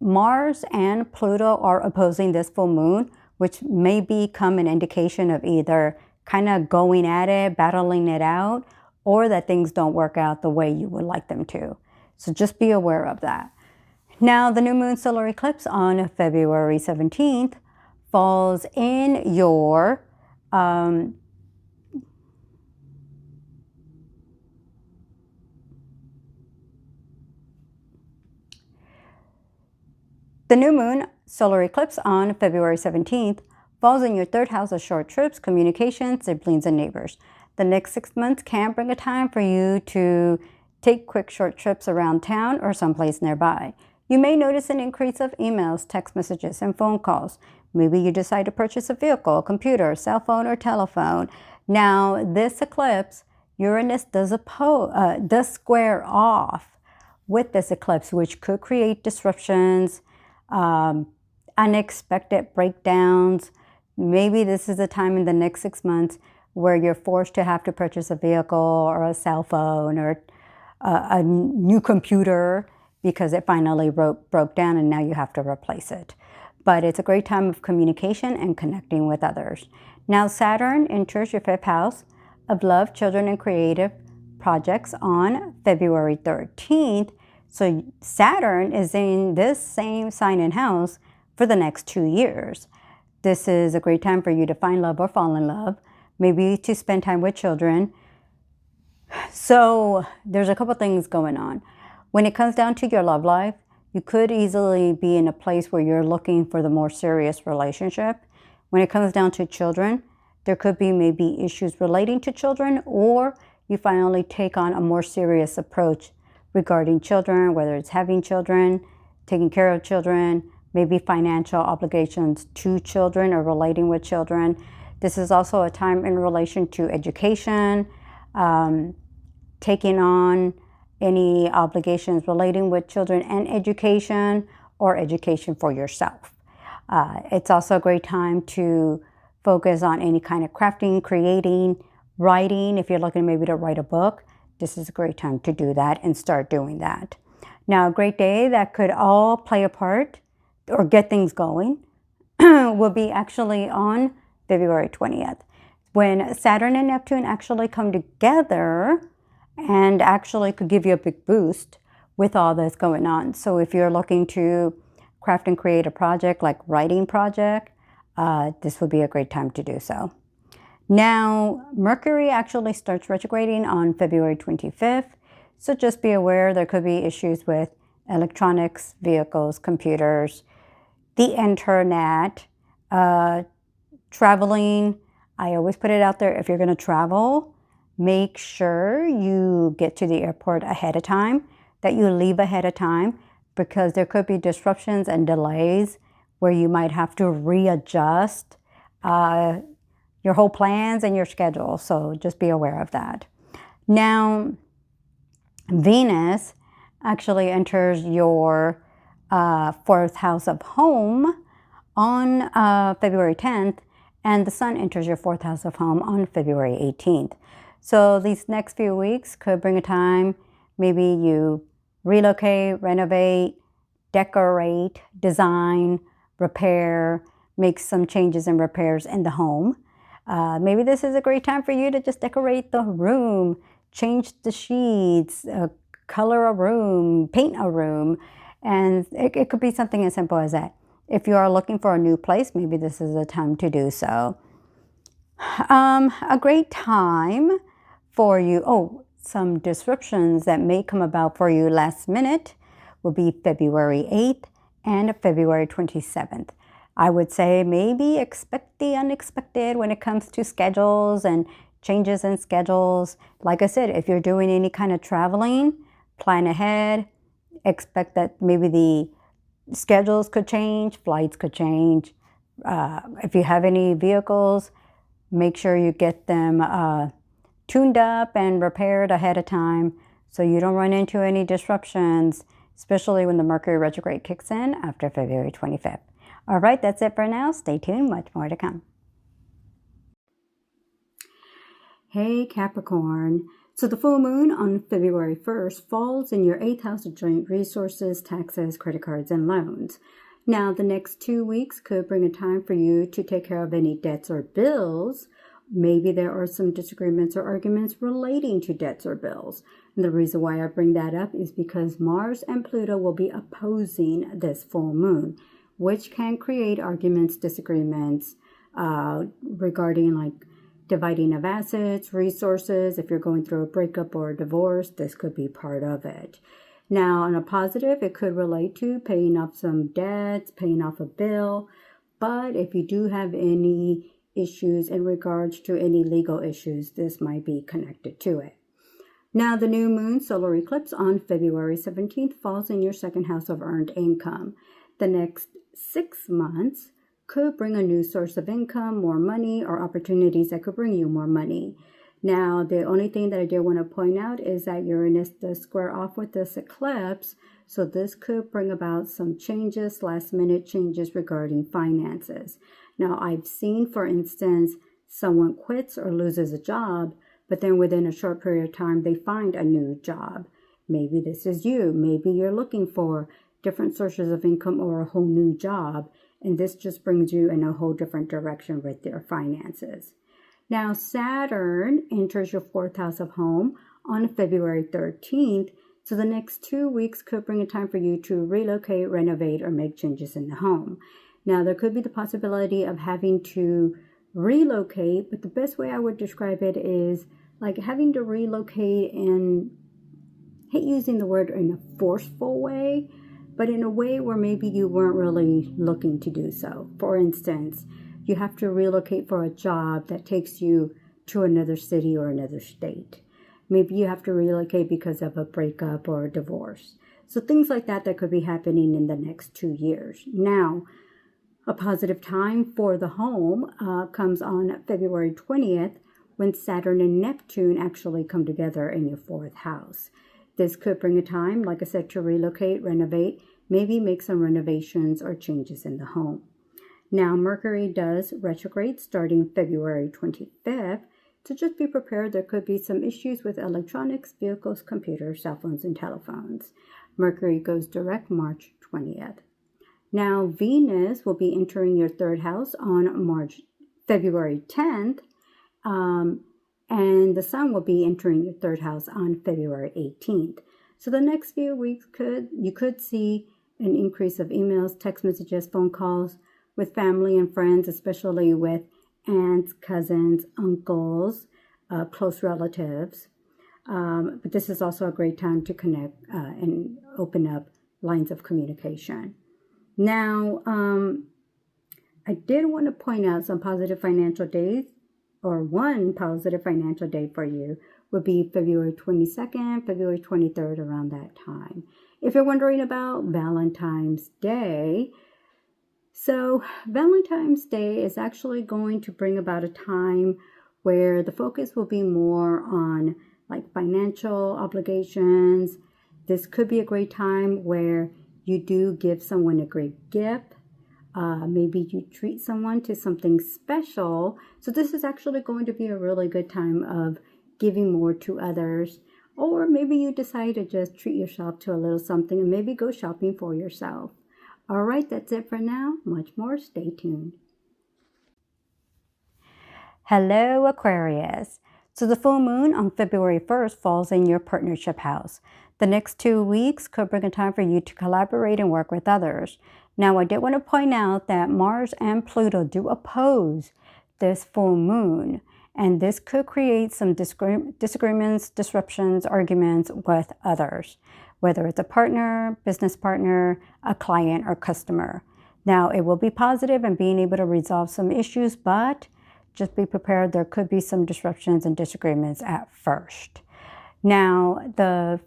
Mars and Pluto are opposing this full moon, which may become an indication of either kind of going at it, battling it out, or that things don't work out the way you would like them to. So just be aware of that. Now, the new moon solar eclipse on February 17th falls in your The new moon solar eclipse on February 17th falls in your third house of short trips, communication, siblings, and neighbors. The next 6 months can bring a time for you to take quick short trips around town or someplace nearby. You may notice an increase of emails, text messages, and phone calls. Maybe you decide to purchase a vehicle, a computer, cell phone, or telephone. Now, this eclipse, Uranus does square off with this eclipse, which could create disruptions, unexpected breakdowns. Maybe this is a time in the next 6 months where you're forced to have to purchase a vehicle or a cell phone or a new computer because it finally broke down and now you have to replace it. But it's a great time of communication and connecting with others. Now, Saturn enters your fifth house of love, children, and creative projects on February 13th. So Saturn is in this same sign and house for the next 2 years. This is a great time for you to find love or fall in love, maybe to spend time with children. So there's a couple things going on. When it comes down to your love life, you could easily be in a place where you're looking for the more serious relationship. When it comes down to children, there could be maybe issues relating to children, or you finally take on a more serious approach regarding children, whether it's having children, taking care of children, maybe financial obligations to children or relating with children. This is also a time in relation to education, taking on any obligations relating with children and education, or education for yourself. It's also a great time to focus on any kind of crafting, creating, writing. If you're looking maybe to write a book, this is a great time to do that and start doing that. Now, a great day that could all play a part or get things going will be actually on February 20th, when Saturn and Neptune actually come together and actually could give you a big boost with all this going on. So if you're looking to craft and create a project like writing project, this would be a great time to do so. Now, Mercury actually starts retrograding on February 25th. So just be aware there could be issues with electronics, vehicles, computers, the internet, traveling. I always put it out there, if you're going to travel, make sure you get to the airport ahead of time, that you leave ahead of time, because there could be disruptions and delays where you might have to readjust your whole plans and your schedule. So just be aware of that. Now, Venus actually enters your fourth house of home on February 10th, and the Sun enters your fourth house of home on February 18th. So these next few weeks could bring a time, maybe you relocate, renovate, decorate, design, repair, make some changes and repairs in the home. Maybe this is a great time for you to just decorate the room, change the sheets, color a room, paint a room, and it could be something as simple as that. If you are looking for a new place, maybe this is a time to do so. A great time for you, some disruptions that may come about for you last minute will be February 8th and February 27th. I would say maybe expect the unexpected when it comes to schedules and changes in schedules. Like I said, if you're doing any kind of traveling, plan ahead. Expect that maybe the schedules could change, flights could change. If you have any vehicles, make sure you get them tuned up and repaired ahead of time so you don't run into any disruptions, especially when the Mercury retrograde kicks in after February 25th. All right, that's it for now. Stay tuned, much more to come. Hey Capricorn. So the full moon on February 1st falls in your 8th house of joint resources, taxes, credit cards, and loans. Now, the next 2 weeks could bring a time for you to take care of any debts or bills. Maybe there are some disagreements or arguments relating to debts or bills. And the reason why I bring that up is because Mars and Pluto will be opposing this full moon, which can create arguments, disagreements regarding like dividing of assets, resources. If you're going through a breakup or a divorce, this could be part of it. Now, on a positive, it could relate to paying off some debts, paying off a bill, But if you do have any issues in regards to any legal issues, this might be connected to it. Now, the new moon solar eclipse on February 17th falls in your second house of earned income. The next 6 months could bring a new source of income, more money, or opportunities that could bring you more money. Now, the only thing that I did want to point out is that Uranus does square off with this eclipse, so this could bring about some changes, last-minute changes regarding finances. Now, I've seen, for instance, someone quits or loses a job, but then within a short period of time, they find a new job. Maybe this is you. Maybe you're looking for different sources of income or a whole new job, and this just brings you in a whole different direction with your finances. Now, Saturn enters your 4th house of home on February 13th, so the next 2 weeks could bring a time for you to relocate, renovate, or make changes in the home. Now, there could be the possibility of having to relocate, but the best way I would describe it is like having to relocate in, I hate using the word in a forceful way, but in a way where maybe you weren't really looking to do so. For instance, you have to relocate for a job that takes you to another city or another state. Maybe you have to relocate because of a breakup or a divorce. So things like that could be happening in the next 2 years. Now, a positive time for the home comes on February 20th when Saturn and Neptune actually come together in your 4th house. This could bring a time, like I said, to relocate, renovate, maybe make some renovations or changes in the home. Now, Mercury does retrograde starting February 25th, so just be prepared. There could be some issues with electronics, vehicles, computers, cell phones, and telephones. Mercury goes direct March 20th. Now, Venus will be entering your 3rd house on February 10th, and the Sun will be entering your 3rd house on February 18th. So the next few weeks you could see an increase of emails, text messages, phone calls with family and friends, especially with aunts, cousins, uncles, close relatives. But this is also a great time to connect and open up lines of communication. Now, I did want to point out some positive financial days, or one positive financial day for you would be February 22nd, February 23rd, around that time. If you're wondering about Valentine's Day, so Valentine's Day is actually going to bring about a time where the focus will be more on like financial obligations. This could be a great time where you do give someone a great gift. Maybe you treat someone to something special. So this is actually going to be a really good time of giving more to others. Or maybe you decide to just treat yourself to a little something and maybe go shopping for yourself. All right, that's it for now. Much more. Stay tuned. Hello, Aquarius. So the full moon on February 1st falls in your partnership house. The next 2 weeks could bring a time for you to collaborate and work with others. Now, I did want to point out that Mars and Pluto do oppose this full moon, and this could create some disagreements, disruptions, arguments with others, whether it's a partner, business partner, a client, or customer. Now, it will be positive in being able to resolve some issues, but just be prepared. There could be some disruptions and disagreements at first. Now, the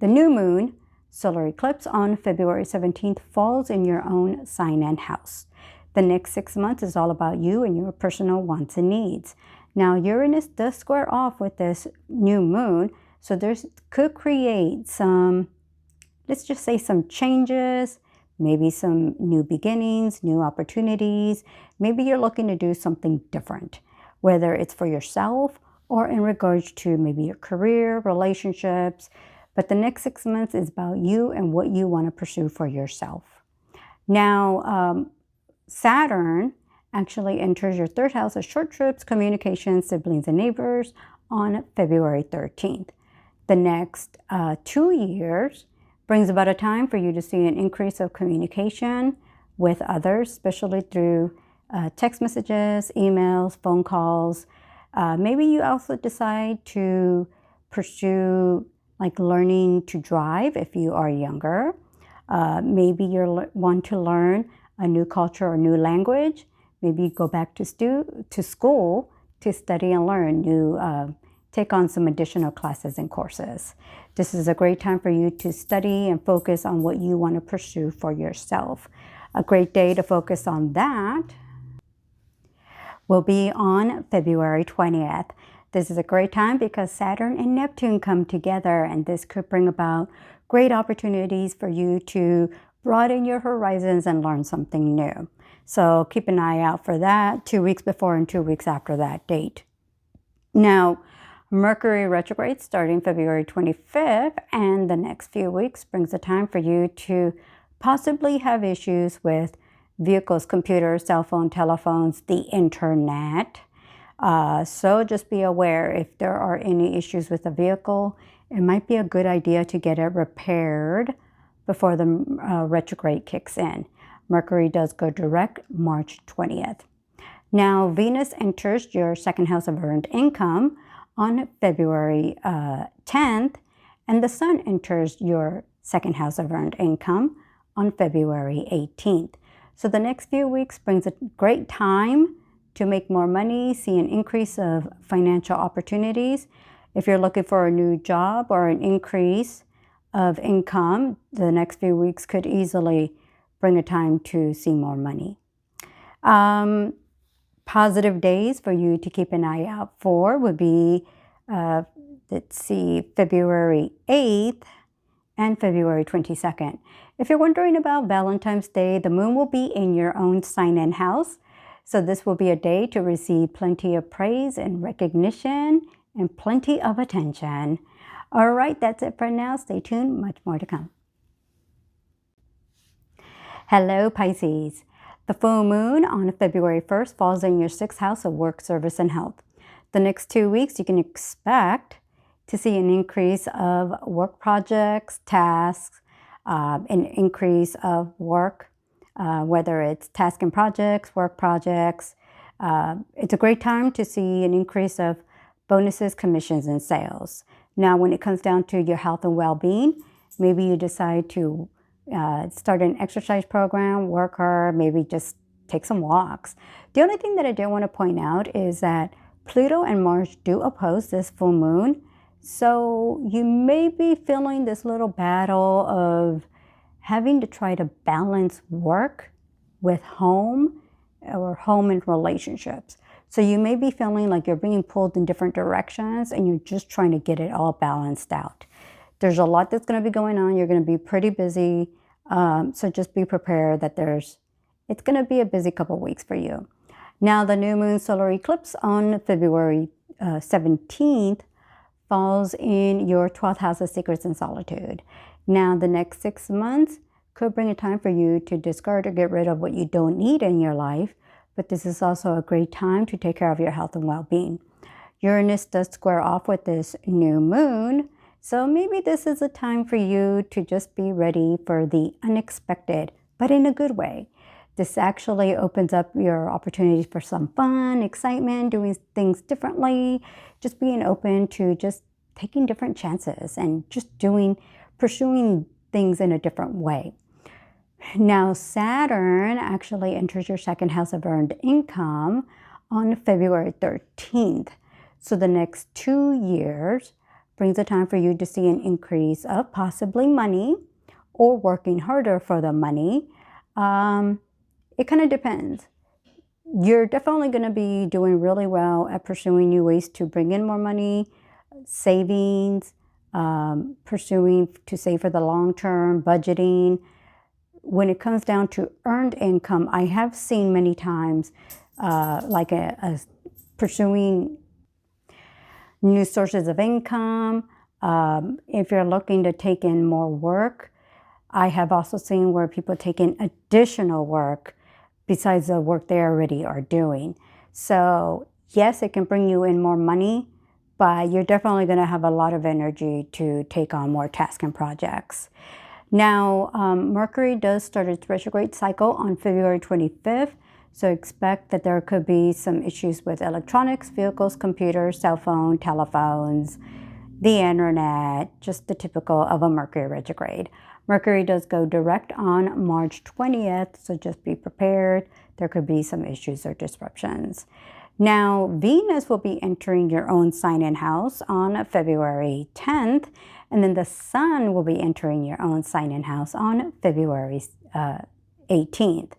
new moon solar eclipse on February 17th falls in your own sign and house. The next 6 months is all about you and your personal wants and needs. Now, Uranus does square off with this new moon, so there's could create some, let's just say some changes, maybe some new beginnings, new opportunities. Maybe you're looking to do something different, whether it's for yourself or in regards to maybe your career, relationships. But the next 6 months is about you and what you want to pursue for yourself. Now, Saturn actually enters your 3rd house of short trips, communications, siblings, and neighbors on February 13th. The next 2 years brings about a time for you to see an increase of communication with others, especially through text messages, emails, phone calls. Maybe you also decide to pursue like learning to drive if you are younger. Maybe you want to learn a new culture or new language. Maybe go back to school to study and learn, take on some additional classes and courses. This is a great time for you to study and focus on what you want to pursue for yourself. A great day to focus on that will be on February 20th. This is a great time because Saturn and Neptune come together, and this could bring about great opportunities for you to broaden your horizons and learn something new. So keep an eye out for that 2 weeks before and 2 weeks after that date. Now, Mercury retrograde starting February 25th, and the next few weeks brings a time for you to possibly have issues with vehicles, computers, cell phone, telephones, the internet. So just be aware if there are any issues with the vehicle, it might be a good idea to get it repaired before the retrograde kicks in. Mercury does go direct March 20th. Now, Venus enters your second house of earned income on February 10th, and the Sun enters your second house of earned income on February 18th. So the next few weeks brings a great time to make more money, see an increase of financial opportunities. If you're looking for a new job or an increase of income, the next few weeks could easily bring a time to see more money. Positive days for you to keep an eye out for would be, February 8th and February 22nd. If you're wondering about Valentine's Day, the moon will be in your own sign and house. So this will be a day to receive plenty of praise and recognition and plenty of attention. All right, that's it for now. Stay tuned, much more to come. Hello, Pisces. The full moon on February 1st falls in your 6th house of work, service, and health. The next 2 weeks, you can expect to see an increase of work projects, tasks, an increase of work, whether it's task and projects, work projects. It's a great time to see an increase of bonuses, commissions, and sales. Now, when it comes down to your health and well-being, maybe you decide to start an exercise program, work hard, maybe just take some walks. The only thing that I do want to point out is that Pluto and Mars do oppose this full moon. So you may be feeling this little battle of having to try to balance work with home or home and relationships. So you may be feeling like you're being pulled in different directions and you're just trying to get it all balanced out. There's a lot that's going to be going on. You're going to be pretty busy. So just be prepared that it's going to be a busy couple weeks for you. Now, the new moon solar eclipse on February 17th falls in your 12th house of secrets and solitude. Now, the next 6 months could bring a time for you to discard or get rid of what you don't need in your life, but this is also a great time to take care of your health and well-being. Uranus does square off with this new moon, so maybe this is a time for you to just be ready for the unexpected, but in a good way. This actually opens up your opportunities for some fun, excitement, doing things differently, just being open to just taking different chances and just pursuing things in a different way. Now, Saturn actually enters your second house of earned income on February 13th. So the next 2 years brings a time for you to see an increase of possibly money or working harder for the money. It kind of depends. You're definitely going to be doing really well at pursuing new ways to bring in more money, savings, pursuing to save for the long term, budgeting. When it comes down to earned income, I have seen many times pursuing new sources of income. If you're looking to take in more work, I have also seen where people take in additional work besides the work they already are doing. So yes, it can bring you in more money, but you're definitely going to have a lot of energy to take on more tasks and projects. Now, Mercury does start its retrograde cycle on February 25th, so expect that there could be some issues with electronics, vehicles, computers, cell phone, telephones, the internet, just the typical of a Mercury retrograde. Mercury does go direct on March 20th, so just be prepared. There could be some issues or disruptions. Now, Venus will be entering your own sign and house on February 10th, and then the Sun will be entering your own sign and house on February 18th.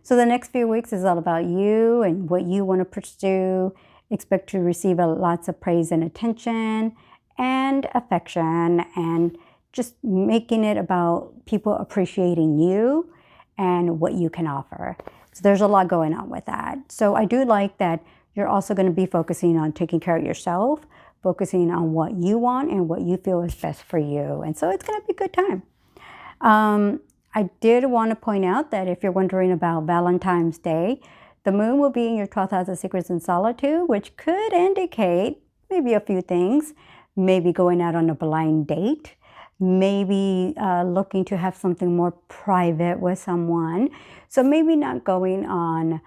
So the next few weeks is all about you and what you want to pursue. Expect to receive lots of praise and attention and affection, and just making it about people appreciating you and what you can offer. So there's a lot going on with that. So I do like that you're also going to be focusing on taking care of yourself, focusing on what you want and what you feel is best for you. And so it's going to be a good time. I did want to point out that if you're wondering about Valentine's Day, the moon will be in your 12th house of secrets and solitude, which could indicate maybe a few things. Maybe going out on a blind date, maybe looking to have something more private with someone. So maybe not going on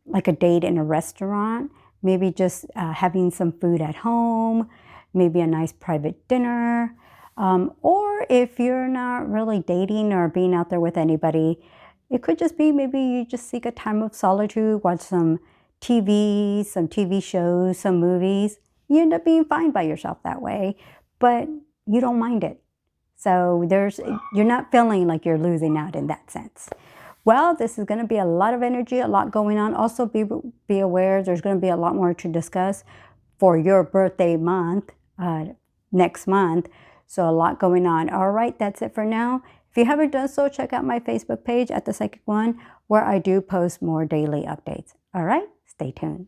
like a date in a restaurant, maybe just having some food at home, maybe a nice private dinner. Or if you're not really dating or being out there with anybody, it could just be maybe you just seek a time of solitude, watch some TV shows, some movies. You end up being fine by yourself that way, but you don't mind it. So you're not feeling like you're losing out in that sense. Well, this is going to be a lot of energy, a lot going on. Also be aware there's going to be a lot more to discuss for your birthday month, next month. So a lot going on. All right, that's it for now. If you haven't done so, check out my Facebook page at The Psychic One, where I do post more daily updates. All right, stay tuned.